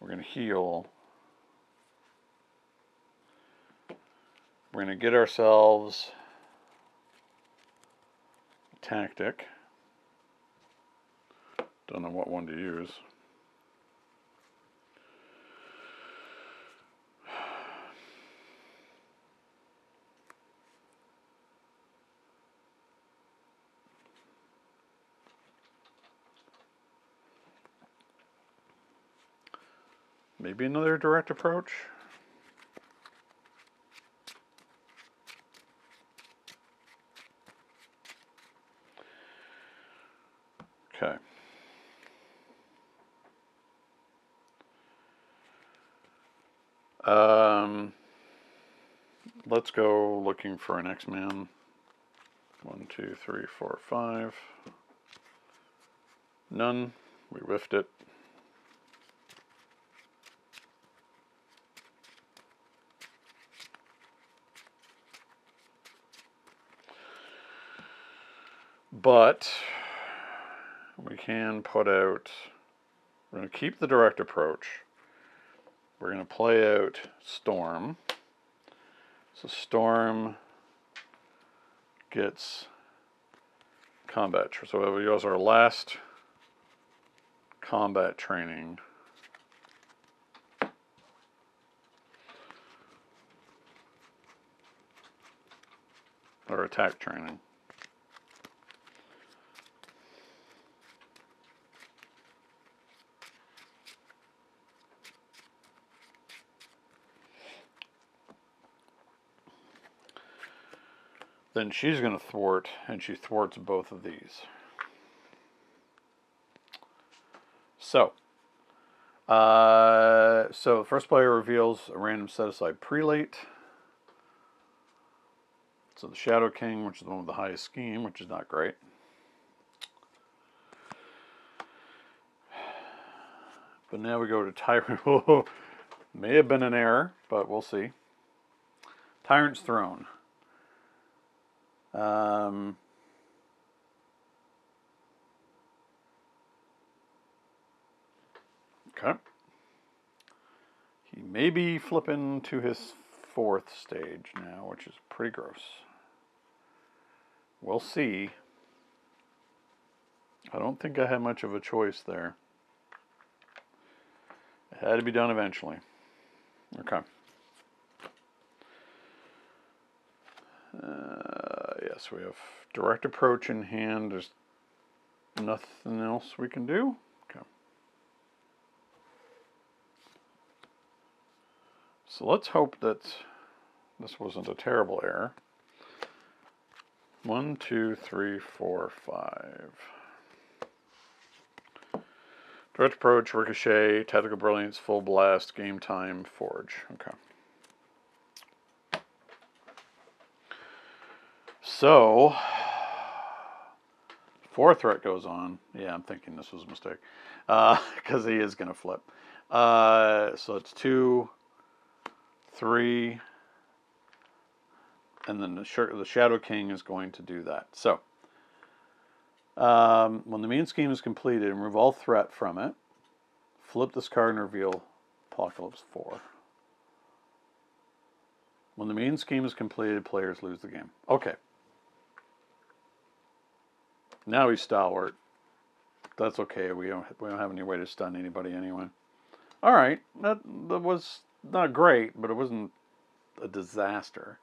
We're going to heal. We're going to get ourselves a tactic. Don't know what one to use. Maybe another direct approach. Okay. Let's go looking for an X-Man. 1, 2, 3, 4, 5. None. We whiffed it. But we can put out... We're going to keep the direct approach. We're going to play out Storm. So Storm gets combat. So we use our last combat training. Or attack training. Then she's going to thwart, and she thwarts both of these. So the first player reveals a random set-aside prelate. So the Shadow King, which is the one with the highest scheme, which is not great. But now we go to Tyrant. May have been an error, but we'll see. Tyrant's Throne. Okay. He may be flipping to his 4th stage now, which is pretty gross. We'll see. I don't think I had much of a choice there. It had to be done eventually. Okay. Yes, we have direct approach in hand. There's nothing else we can do. Okay. So let's hope that this wasn't a terrible error. 1, 2, 3, 4, 5. Direct approach, ricochet, tactical brilliance, full blast, game time, forge. Okay. So, 4 threat goes on. Yeah, I'm thinking this was a mistake. Because he is going to flip. So it's 2, 3, and then the Shadow King is going to do that. So, when the main scheme is completed, remove all threat from it. Flip this card and reveal Apocalypse 4. When the main scheme is completed, players lose the game. Okay. Now he's stalwart. That's okay. We don't have any way to stun anybody anyway. All right, that was not great, but it wasn't a disaster.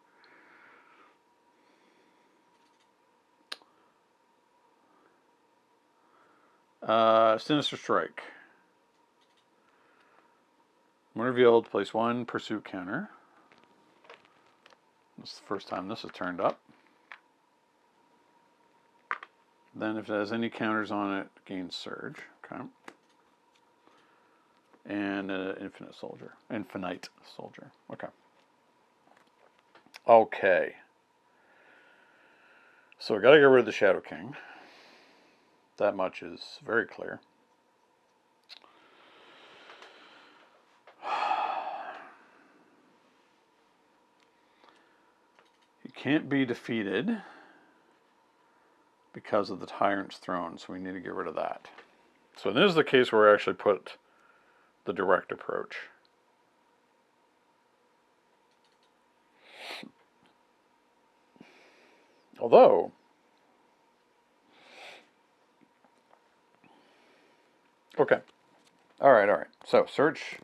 Sinister Strike. When revealed, place 1 pursuit counter. This is the first time this has turned up. Then if it has any counters on it, gains surge. Okay. And infinite soldier. Okay. Okay. So we got to get rid of the Shadow King. That much is very clear. He can't be defeated because of the Tyrant's Throne, so we need to get rid of that. So this is the case where I actually put the direct approach. Although, okay. All right. So search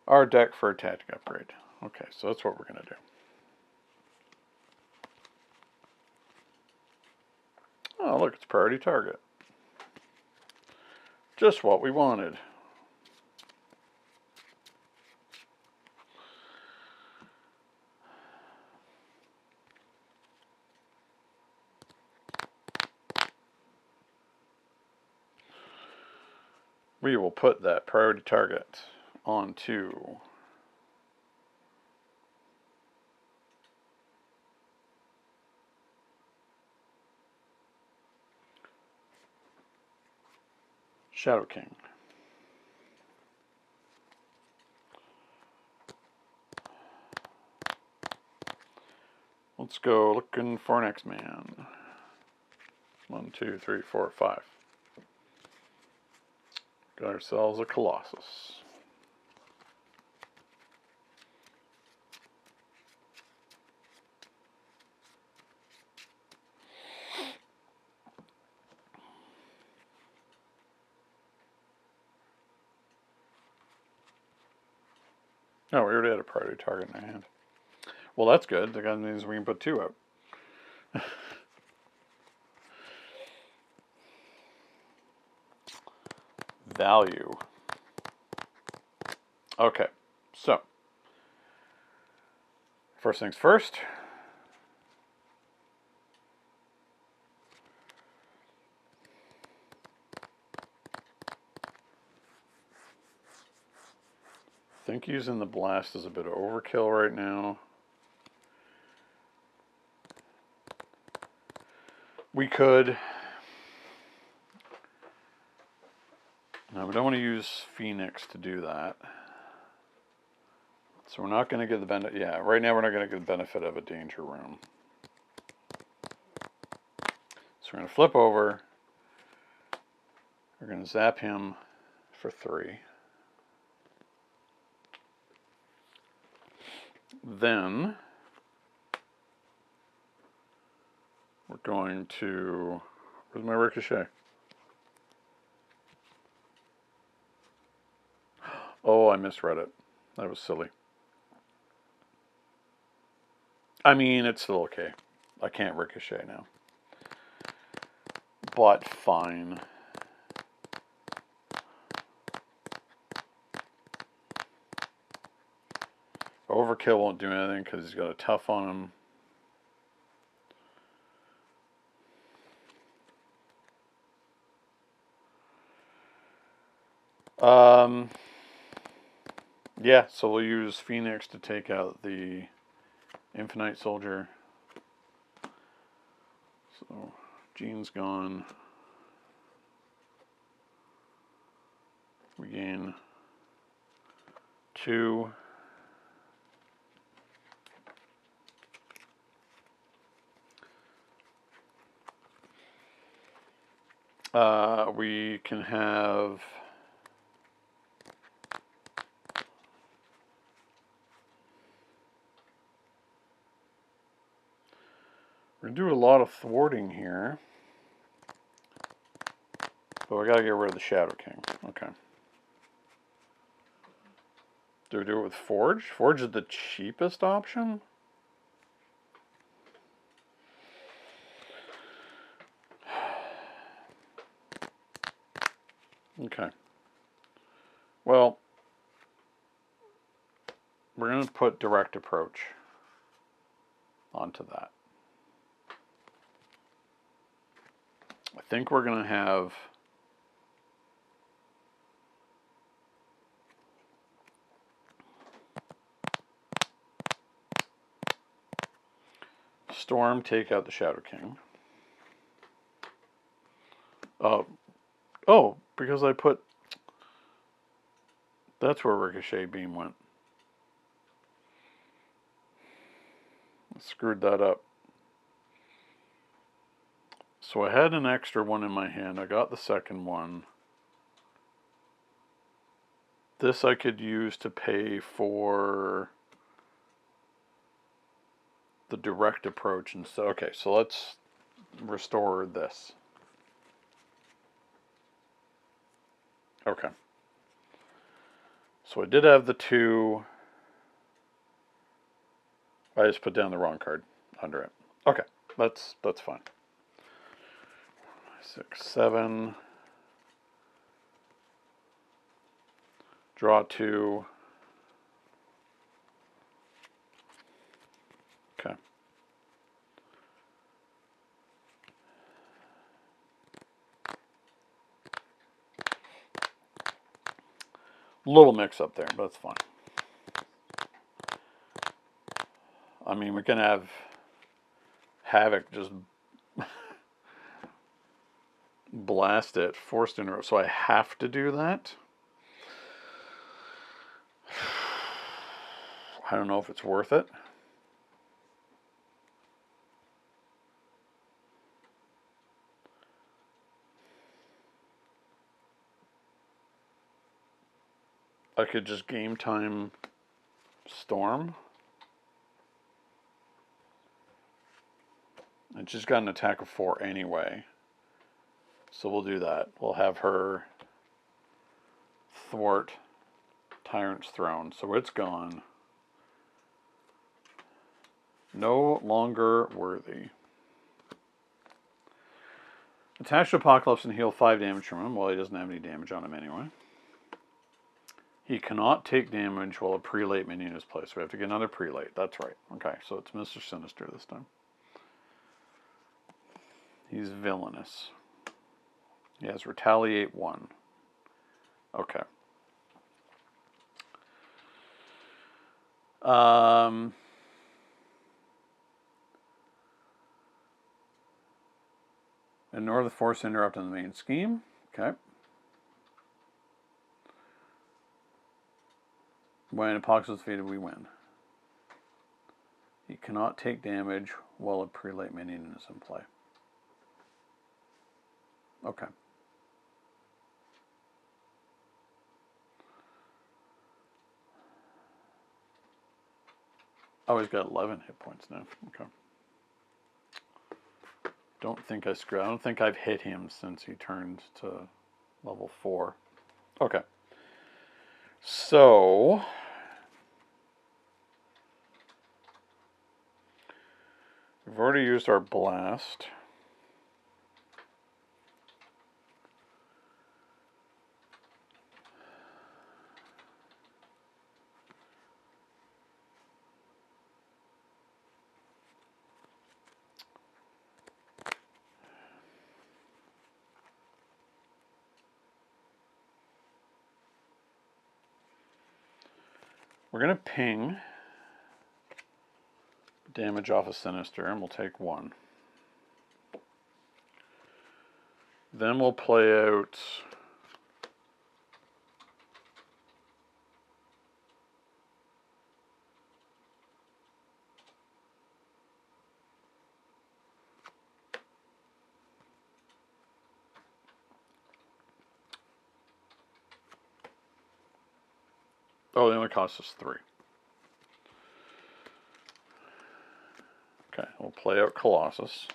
our deck for a tactic upgrade. Okay, so that's what we're going to do. Oh, look, it's priority target. Just what we wanted. We will put that priority target onto Shadow King. Let's go looking for an X-Man. 1, 2, 3, 4, 5. Got ourselves a Colossus. No, we already had a priority target in our hand. Well, that's good. That means we can put 2 out. Value. Okay, so first things first. I think using the blast is a bit of overkill right now. We could. No, we don't want to use Phoenix to do that. So we're not going to get the benefit. Yeah, right now we're not going to get the benefit of a danger room. So we're going to flip over. We're going to zap him for 3. Then we're going to. Where's my ricochet? Oh, I misread it. That was silly. I mean, it's still okay. I can't ricochet now. But fine. Overkill won't do anything because he's got a tough on him. Yeah, so we'll use Phoenix to take out the Infinite Soldier. So, Jean's gone. We gain 2. We can have we're going to do a lot of thwarting here, So I gotta get rid of the Shadow King. Okay. Do we do it with Forge? Forge is the cheapest option? Okay. Well, we're going to put direct approach onto that. I think we're going to have Storm take out the Shadow King. Oh, because I put... That's where Ricochet Beam went. I screwed that up. So I had an extra one in my hand. I got the second one. This I could use to pay for the direct approach. And so, okay, so let's restore this. Okay. So I did have the 2. I just put down the wrong card under it. Okay, that's fine. 6, 7. Draw 2. Okay. Little mix up there, but it's fine. I mean, we can have Havoc just blast it, forced in a row. So I have to do that. I don't know if it's worth it. I could just game time Storm. And she's got an attack of 4 anyway. So we'll do that. We'll have her thwart Tyrant's Throne. So it's gone. No longer worthy. Attach to Apocalypse and heal 5 damage from him. Well, he doesn't have any damage on him anyway. He cannot take damage while a prelate minion is placed. We have to get another prelate. That's right. Okay, so it's Mr. Sinister this time. He's villainous. He has Retaliate 1. Okay. Ignore the force interrupt in the main scheme. Okay. When Apocalypse is defeated, we win. He cannot take damage while a prelate minion is in play. Okay. Oh, he's got 11 hit points now. Okay. Don't think I screwed. I don't think I've hit him since he turned to level 4. Okay. So we've already used our blast. We're going to ping damage off of Sinister, and we'll take 1. Then we'll play out oh, it only costs us 3. Okay, we'll play out Colossus.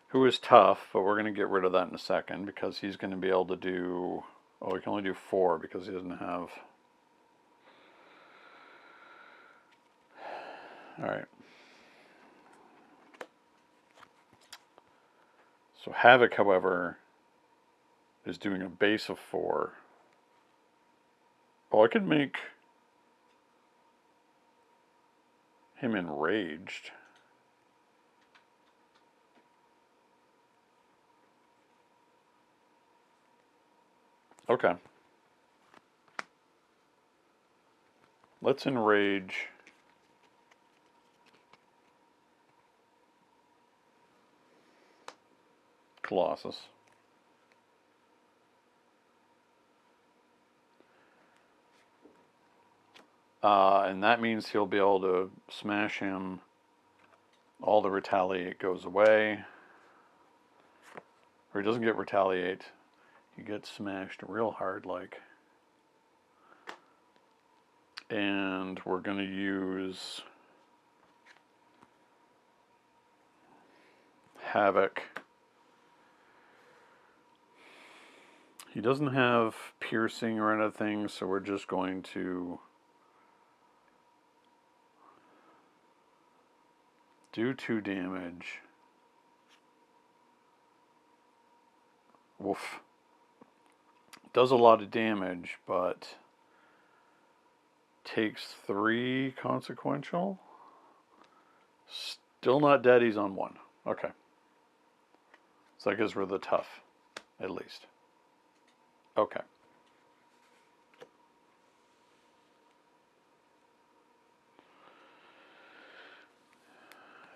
who is tough, but we're going to get rid of that in a second because he's going to be able to do... Oh, he can only do 4 because he doesn't have... Alright. So Havoc, however, is doing a base of 4. Oh, I could make him enraged. Okay. Let's enrage Colossus. And that means he'll be able to smash him. All the retaliate goes away. Or he doesn't get retaliate. He gets smashed real hard, like. And we're going to use Havoc. He doesn't have piercing or anything, so we're just going to do 2 damage. Woof. Does a lot of damage, but takes 3 consequential. Still not dead, he's on 1. Okay. So that gives rid of the tough, at least. Okay.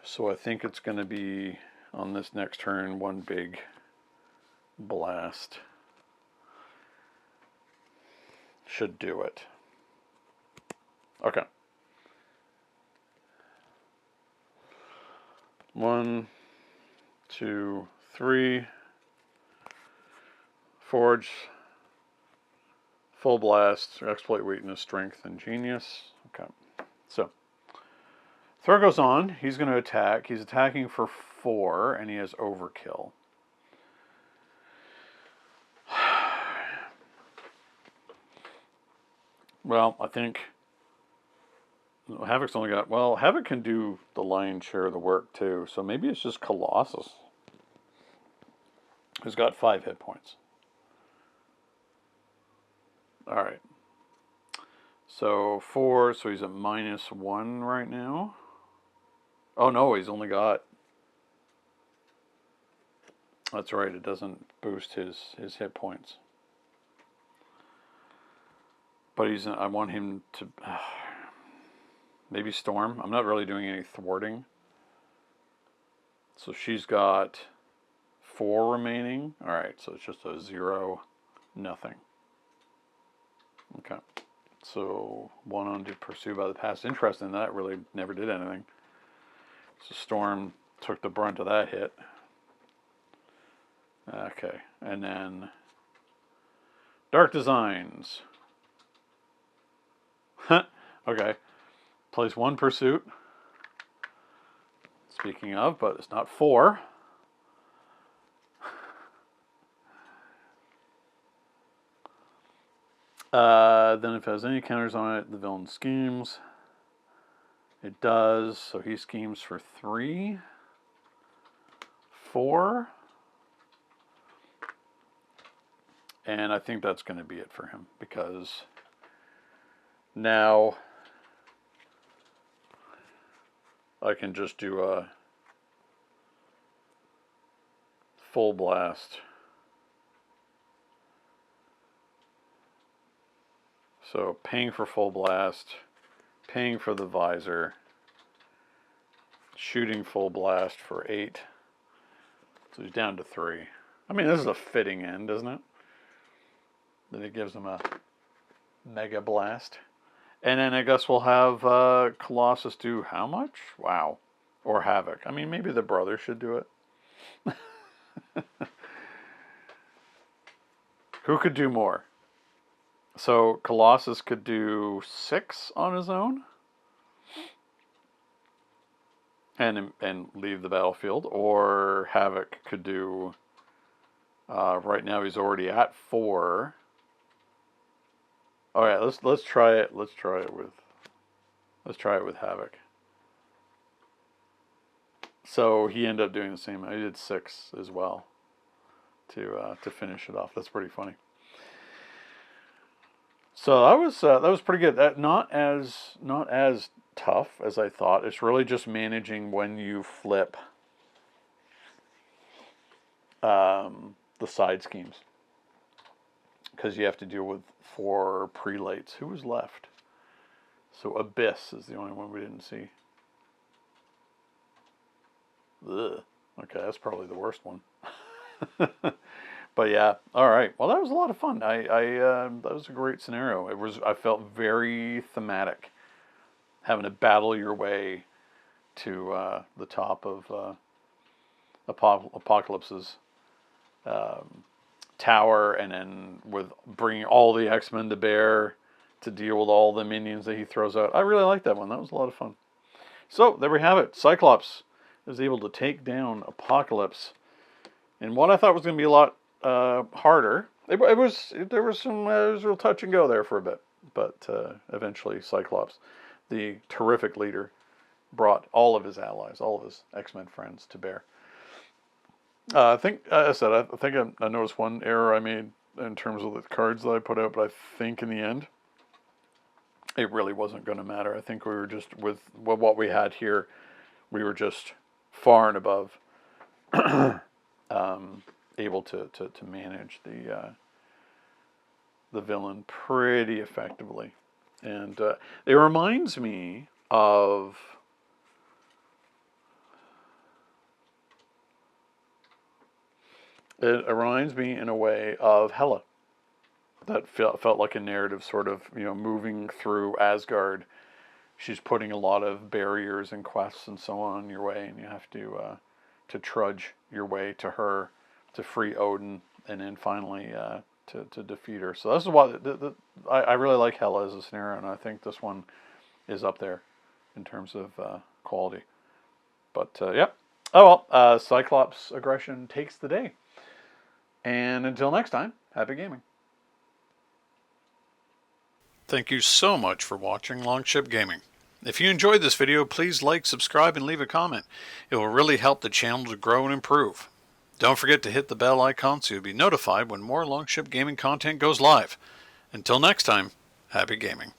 So I think it's going to be, on this next turn, 1 big blast. Should do it. Okay. 1, 2, 3. Forge. Full blast. Exploit weakness, strength, and genius. Okay. So. Throw goes on. He's going to attack. He's attacking for 4, and he has overkill. Well, I think Havoc's only got... Well, Havoc can do the lion's share of the work, too. So maybe it's just Colossus, who's got 5 hit points. Alright. So 4, so he's at -1 right now. Oh no, he's only got... That's right, it doesn't boost his hit points. But I want him to... maybe Storm. I'm not really doing any thwarting. So she's got 4 remaining. Alright, so it's just a 0, nothing. Okay. So 1 on to pursue by the past. Interesting, that really never did anything. So Storm took the brunt of that hit. Okay, and then Dark Designs. Okay, plays 1 pursuit. Speaking of, but it's not 4. Then if it has any counters on it, the villain schemes. It does, so he schemes for 3, 4. And I think that's going to be it for him, because now I can just do a full blast. So paying for full blast, paying for the visor, shooting full blast for 8. So he's down to 3. I mean, this is a fitting end, isn't it? Then it gives him a mega blast. And then I guess we'll have Colossus do how much? Wow. Or Havoc. I mean, maybe the brother should do it. Who could do more? So Colossus could do 6 on his own. and leave the battlefield, or Havoc could do. Right now he's already at 4. All right, let's try it. Let's try it with Havoc. So he ended up doing the same. I did 6 as well to finish it off. That's pretty funny. So that was pretty good. Not as tough as I thought. It's really just managing when you flip the side schemes, because you have to deal with 4 prelates. Who was left? So Abyss is the only one we didn't see. Ugh. Okay, that's probably the worst one. But yeah, all right. Well, that was a lot of fun. That was a great scenario. I felt very thematic, having to battle your way to the top of Apocalypse's tower, and then with bringing all the X-Men to bear to deal with all the minions that he throws out. I really liked that one. That was a lot of fun. So there we have it. Cyclops is able to take down Apocalypse in what I thought was going to be a lot harder. There was real touch and go there for a bit, but eventually Cyclops, the terrific leader, brought all of his allies, all of his X-Men friends to bear. I think I noticed one error I made in terms of the cards that I put out, but I think in the end it really wasn't going to matter. I think we were just with what we had here, we were just far and above able to manage the villain pretty effectively. And it reminds me of in a way of Hela. That felt like a narrative sort of, moving through Asgard. She's putting a lot of barriers and quests and so on your way, and you have to trudge your way to her to free Odin, and then finally to defeat her. So this is why I really like Hela as a scenario, and I think this one is up there in terms of quality. But yep. Oh well, Cyclops' aggression takes the day. And until next time, happy gaming. Thank you so much for watching Longship Gaming. If you enjoyed this video, please like, subscribe, and leave a comment. It will really help the channel to grow and improve. Don't forget to hit the bell icon so you'll be notified when more Longship Gaming content goes live. Until next time, happy gaming.